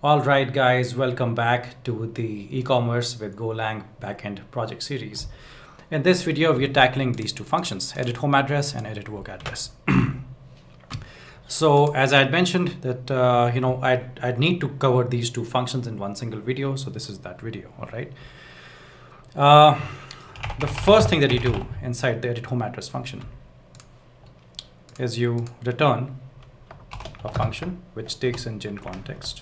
All right, guys, welcome back to the e-commerce with Golang backend project series. In this video, we are tackling these two functions, edit home address and edit work address. So as I had mentioned that, I'd need to cover these two functions in one single video. So this is that video, all right? The first thing that you do inside the edit home address function is you return a function which takes in gen context,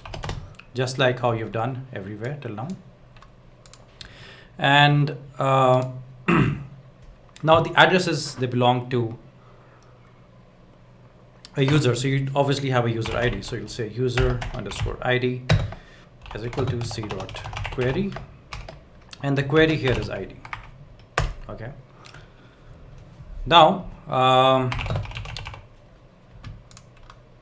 just like how you've done everywhere till now. And now the addresses, they belong to a user. So you obviously have a user ID. So you'll say user underscore ID is equal to c dot query. And the query here is ID. Okay. Now,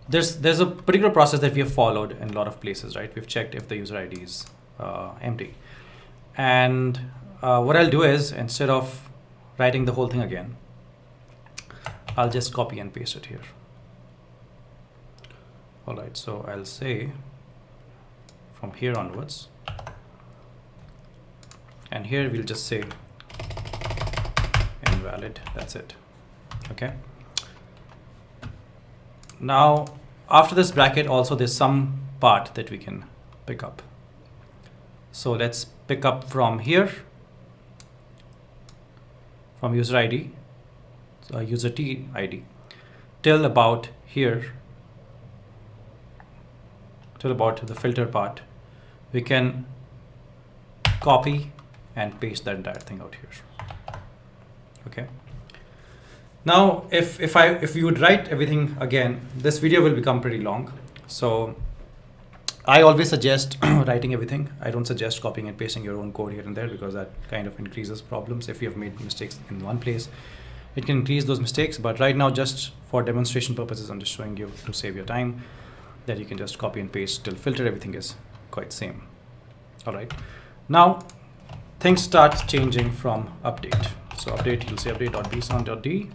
there's a particular process that we have followed in a lot of places, right? We've checked if the user ID is empty. And what I'll do is, instead of writing the whole thing again, I'll just copy and paste it here. All right, so I'll say from here onwards, and here we'll just say invalid, that's it, okay? Now, after this bracket also there's some part that we can pick up. So let's pick up from here, from user ID, so user T ID, till about here, till about the filter part. We can copy and paste that entire thing out here. Okay. Now, if you would write everything again, this video will become pretty long. So I always suggest writing everything. I don't suggest copying and pasting your own code here and there, because that kind of increases problems. If you have made mistakes in one place, it can increase those mistakes. But right now, just for demonstration purposes, I'm just showing you to save your time that you can just copy and paste till filter. Everything is quite same. All right. Now things start changing from update. So update, you'll say update.bsound.d.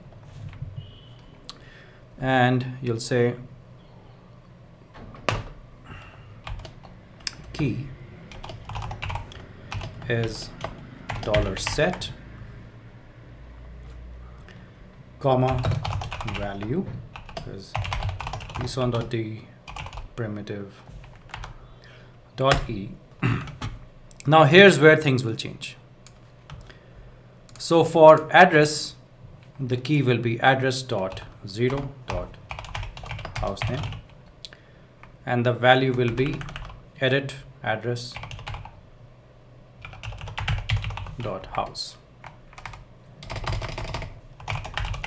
And you'll say key is $set, comma, value is bsound.d primitive .e. Now here's where things will change. So for address, the key will be address.0.housename, and the value will be edit address.house.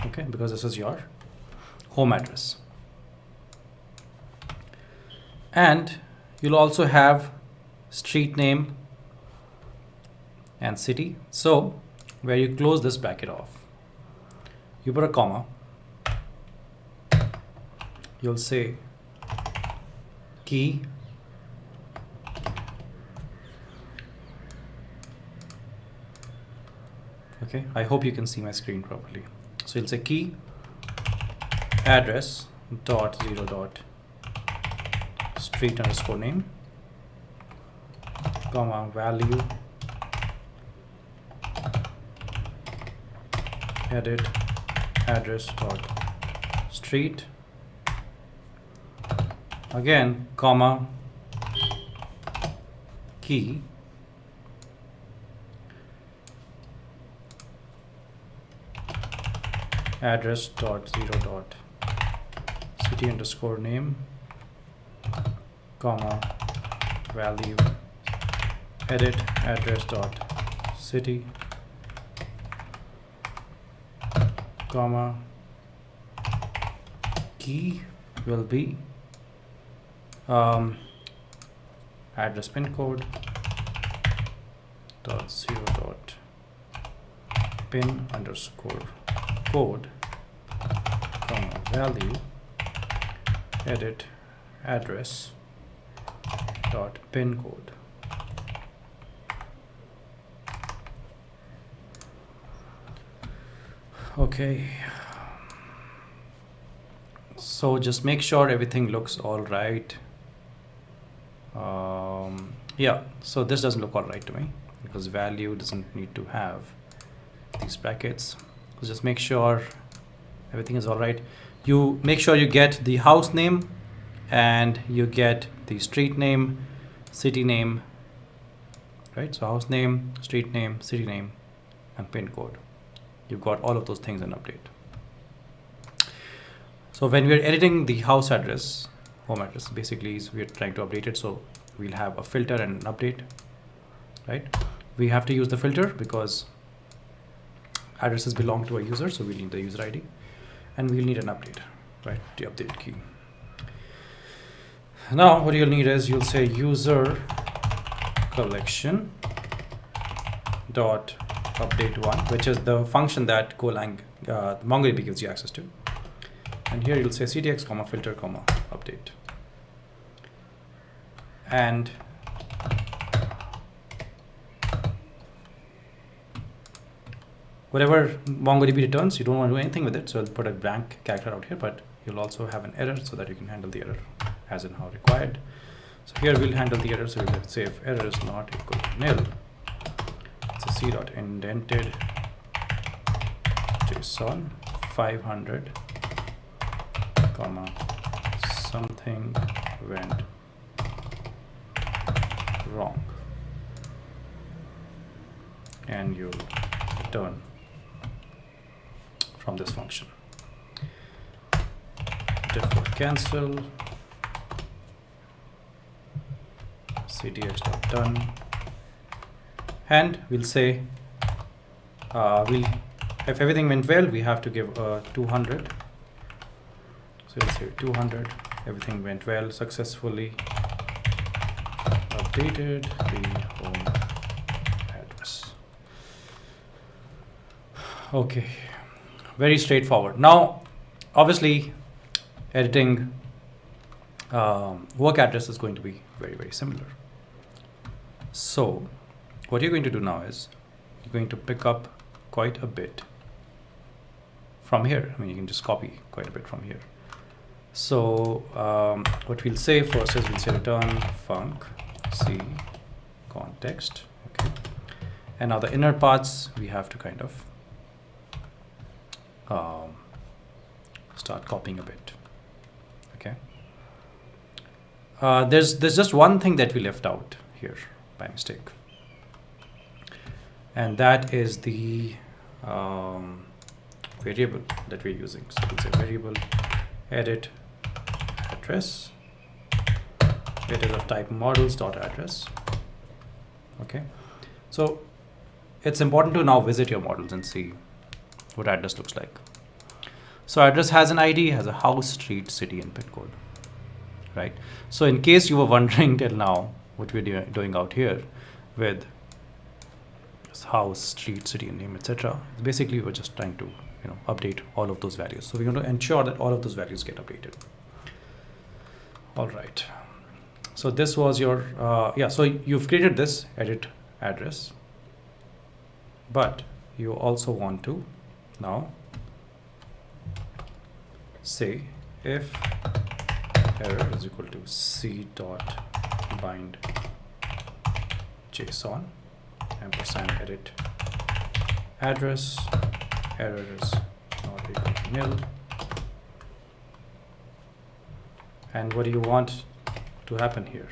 Okay, because this is your home address. And you'll also have street name and city. So where you close this bracket off, you put a comma, you'll say key okay, I hope you can see my screen properly. So you'll say key address dot 0 dot street underscore name, comma, value edit address dot street, again, comma, key address dot 0 dot city underscore name, comma, value edit address dot city, comma, key will be address pin code dot 0 dot pin underscore code, comma, value edit address dot pin code. Okay, so just make sure everything looks all right. Yeah, so this doesn't look all right to me because value doesn't need to have these brackets. So just make sure everything is all right. You make sure you get the house name and you get the street name, city name, right? So house name, street name, city name, and pin code. You've got all of those things in update. So when we're editing the house address, home address, basically is we're trying to update it. So we'll have a filter and an update, right? We have to use the filter because addresses belong to a user, so we'll need the user ID, and we'll need an update, right? The update key. Now what you'll need is you'll say user collection dot update one, which is the function that Golang MongoDB gives you access to. And here you'll say ctx comma filter comma update. And whatever MongoDB returns, you don't want to do anything with it. So I'll put a blank character out here, but you'll also have an error so that you can handle the error as and how required. So here we'll handle the error. So we'll say if error is not equal to nil, it's a c dot indented JSON 500 comma something went wrong, and you'll return from this function. Default cancel ctx.done, and we'll say if everything went well, we have to give a 200. So we'll say 200, everything went well, successfully updated the home address. Okay, very straightforward. Now, obviously, editing work address is going to be very, very similar. So what you're going to do now is you're going to pick up quite a bit from here. I mean, you can just copy quite a bit from here. So what we'll say first is we'll say return func c context. Okay, and now the inner parts we have to kind of start copying a bit. Okay, there's just one thing that we left out here by mistake, and that is the variable that we're using. So we'll say variable edit address. It is of type models dot address. Okay, so it's important to now visit your models and see what address looks like. So address has an ID, has a house, street, city, and pin code, right? So in case you were wondering till now what we're doing out here with this house, street, city, and name, etc., basically we're just trying to update all of those values. So we're going to ensure that all of those values get updated. All right. So this was your so you've created this edit address, but you also want to now say if error is equal to c dot bind JSON ampersand edit address, error is not equal to nil. And what do you want to happen here?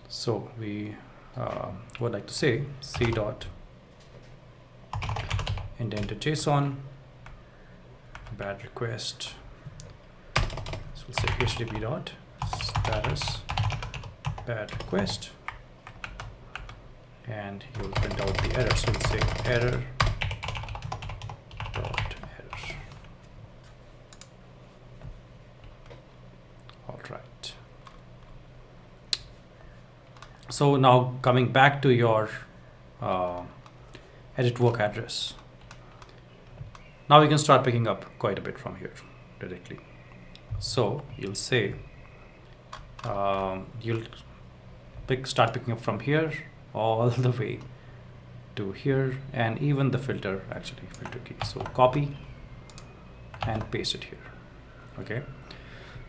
So we would like to say c dot indented JSON bad request. So we'll say http dot status bad request, and you'll print out the error. So we'll say error dot error. All right. So now coming back to your edit work address. Now we can start picking up quite a bit from here directly. So you'll say you'll start picking up from here all the way to here, and even the filter key. So copy and paste it here. Okay.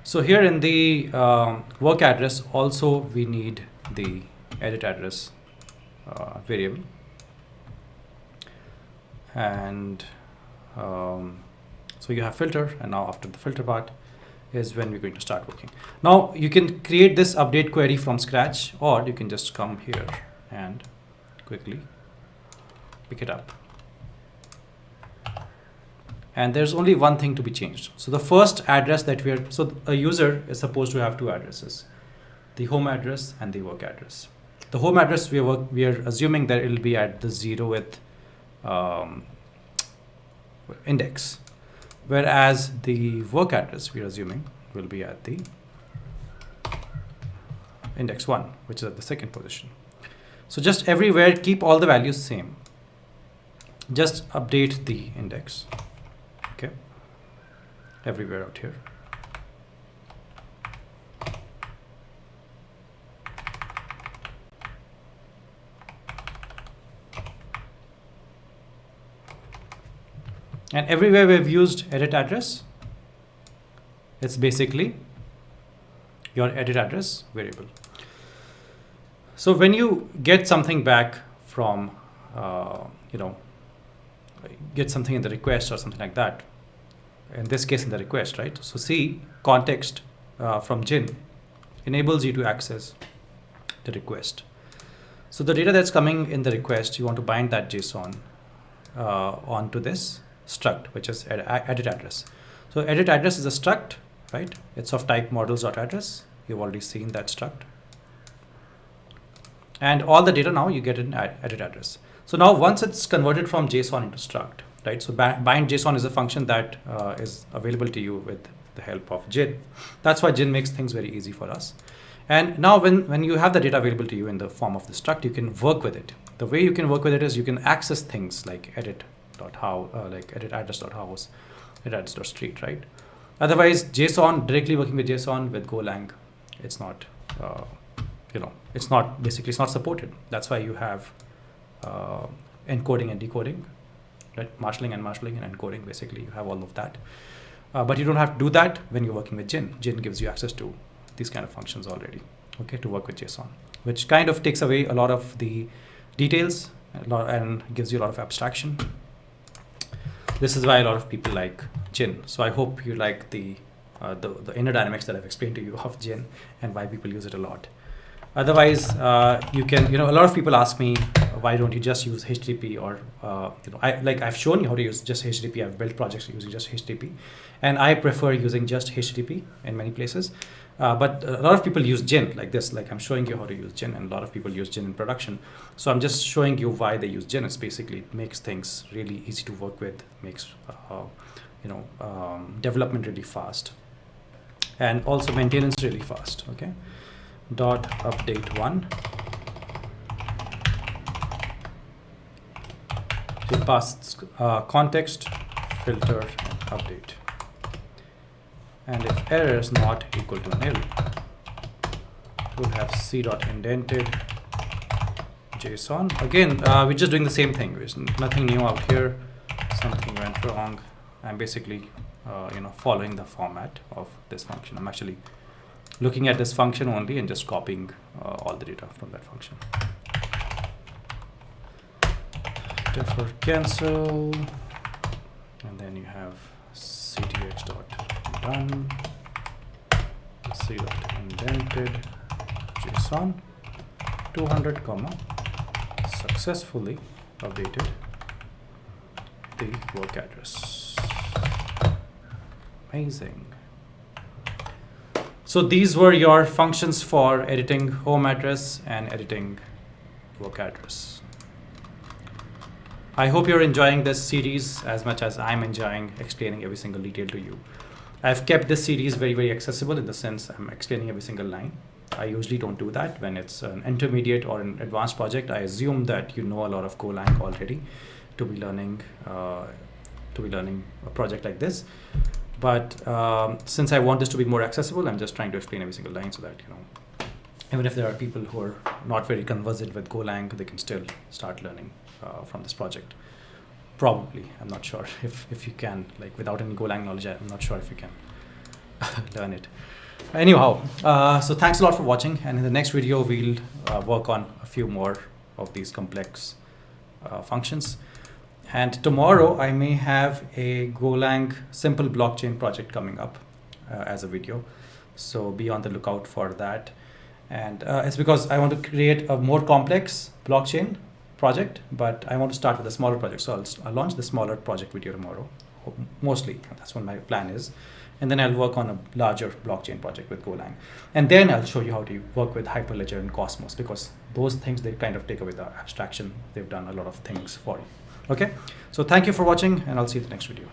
So here in the work address, also we need the edit address variable. And so you have filter, and now after the filter part is when we're going to start working. Now you can create this update query from scratch, or you can just come here and quickly pick it up. And there's only one thing to be changed. So the first address that so a user is supposed to have two addresses, the home address and the work address. The home address, we are assuming that it'll be at the 0th index, whereas the work address, we are assuming, will be at the index 1, which is at the second position. So just everywhere, keep all the values same. Just update the index. Okay, everywhere out here. And everywhere we've used edit address, it's basically your edit address variable. So when you get something back from, get something in the request or something like that, in this case in the request, right? So see, context from Jin enables you to access the request. So the data that's coming in the request, you want to bind that JSON onto this struct, which is edit address. So edit address is a struct, right? It's of type models.address. You've already seen that struct. And all the data now you get in edit address. So now once it's converted from JSON into struct, right? So bind JSON is a function that is available to you with the help of Jin. That's why Jin makes things very easy for us. And now when you have the data available to you in the form of the struct, you can work with it. The way you can work with it is you can access things like like edit address.house, edit address.street, right? Otherwise, JSON, directly working with JSON with Golang, it's not, it's not supported. That's why you have encoding and decoding, right? Marshalling and encoding, basically you have all of that. But you don't have to do that when you're working with Jin. Jin gives you access to these kind of functions already, okay, to work with JSON, which kind of takes away a lot of the details and gives you a lot of abstraction. This is why a lot of people like Jin. So I hope you like the inner dynamics that I've explained to you of Jin and why people use it a lot. Otherwise, you can, a lot of people ask me, why don't you just use HTTP or, I've shown you how to use just HTTP. I've built projects using just HTTP, and I prefer using just HTTP in many places. But a lot of people use Jin like this, like I'm showing you how to use Jin, and a lot of people use Jin in production. So I'm just showing you why they use Jin. It's basically, it makes things really easy to work with, makes, development really fast, and also maintenance really fast, okay? Dot update 1. It passes context, filter, and update. And if error is not equal to nil, we'll have c.indented JSON. Again, we're just doing the same thing. There's nothing new out here. Something went wrong. I'm basically, following the format of this function. I'm actually looking at this function only and just copying all the data from that function. Defer cancel, and then you have ctx.done, c.indented JSON 200, successfully updated the work address. Amazing. So these were your functions for editing home address and editing work address. I hope you're enjoying this series as much as I'm enjoying explaining every single detail to you. I've kept this series very, very accessible in the sense I'm explaining every single line. I usually don't do that when it's an intermediate or an advanced project. I assume that you know a lot of Golang already to be learning a project like this. But since I want this to be more accessible, I'm just trying to explain every single line so that, even if there are people who are not very conversant with Golang, they can still start learning from this project. Probably, I'm not sure if you can, like without any Golang knowledge, I'm not sure if you can learn it. Anyhow, so thanks a lot for watching, and in the next video we'll work on a few more of these complex functions. And tomorrow I may have a Golang simple blockchain project coming up as a video, so be on the lookout for that. And it's because I want to create a more complex blockchain project, but I want to start with a smaller project. So I'll launch the smaller project video tomorrow, mostly. That's what my plan is. And then I'll work on a larger blockchain project with Golang. And then I'll show you how to work with Hyperledger and Cosmos, because those things, they kind of take away the abstraction. They've done a lot of things for you. Okay, so thank you for watching, and I'll see you in the next video.